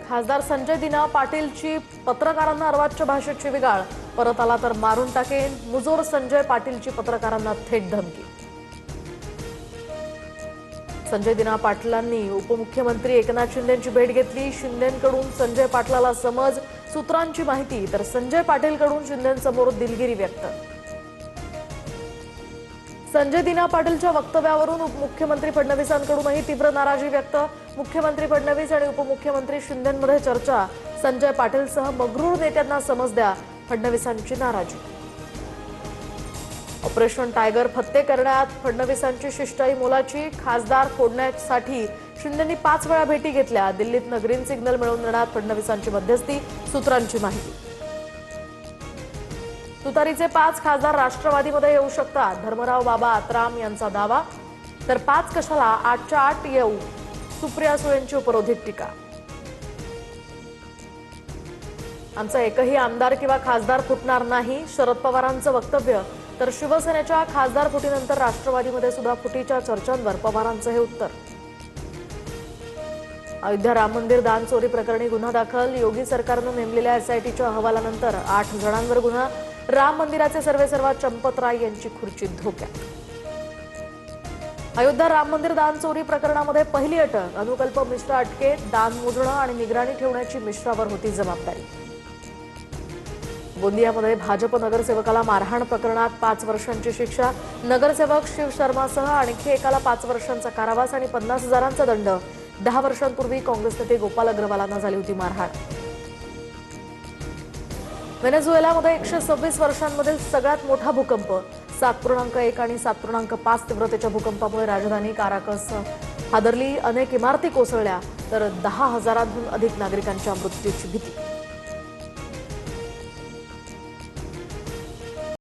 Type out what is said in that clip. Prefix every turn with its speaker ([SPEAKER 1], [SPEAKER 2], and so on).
[SPEAKER 1] खासदार संजय दिना पाटीलची पत्रकारांना अर्वाच्य भाषेत शिवीगाळ, परत आला तर मारून टाकेन, मुजोर संजय पाटीलची पत्रकारांना थेट धमकी। संजय दिना पाटलांनी उपमुख्यमंत्री एकनाथ शिंदेंची भेट घेतली। शिंदेंकडून संजय पाटलाला समज, सूत्रांची माहिती, तर संजय पाटीलकडून शिंदेंसमोर दिलगिरी व्यक्त। संजय दिना पाटीलच्या वक्तव्यावरून उपमुख्यमंत्री फडणवीसांकडूनही तीव्र नाराजी व्यक्त। मुख्यमंत्री फडणवीस आणि उपमुख्यमंत्री शिंदेंमध्ये चर्चा, संजय पाटीलसह मगरूर नेत्यांना समज द्या, फडणवीसांची नाराजी। ऑपरेशन टायगर फत्ते करण्यात फडणवीसांची शिष्टाई मोलाची, खासदार फोडण्यासाठी शिंदेंनी 5 वेळा भेटी घेतल्या। दिल्लीत ग्रीन सिग्नल मिळवून देण्यात फडणवीसांची मध्यस्थी, सूत्रांची माहिती। तुतारीचे 5 खासदार राष्ट्रवादीमध्ये येऊ शकतात, धर्मराव बाबा आत्राम यांचा दावा। तर 5 कशाला, 8च्या 8 येऊ, सुप्रिया सुळेंची उपरोधिक टीका। आमचा एकही आमदार किंवा खासदार फुटणार नाही, शरद पवारांचं वक्तव्य। तर शिवसेनेच्या खासदार फुटीनंतर राष्ट्रवादीमध्ये सुद्धा फुटीच्या चर्चांवर पवारांचं हे उत्तर। अयोध्या राम मंदिर दान चोरी प्रकरणी गुन्हा दाखल, योगी सरकारनं नेमलेल्या एसआयटीच्या अहवालानंतर 8 जणांवर गुन्हा। राम मंदिराचे सर्वेसर्वा चंपतराय यांची खुर्ची धोक्यात। अयोध्या राम मंदिर दान चोरी प्रकरणामध्ये पहिली अटक, अनुकल्प मिश्रा अटकेत। दान मोजणं आणि निगराणी ठेवण्याची मिश्रावर होती जबाबदारी। गोंदियामध्ये भाजप नगरसेवकाला मारहाण प्रकरणात 5 वर्षांची शिक्षा, नगरसेवक शिव शर्मासह आणखी एकाला 5 वर्षांचा कारावास आणि 50,000चा दंड। 10 वर्षांपूर्वी काँग्रेस नेते गोपाल अग्रवालांना झाली होती मारहाण। व्हेनेझुएलामध्ये 126 वर्षांमधील सगळ्यात मोठा भूकंप, 7.1 आणि 7.5 तीव्रतेच्या भूकंपामुळे राजधानी काराकस हादरली, अनेक इमारती कोसळल्या, तर 10,000हून अधिक नागरिकांच्या मृत्यूची भीती।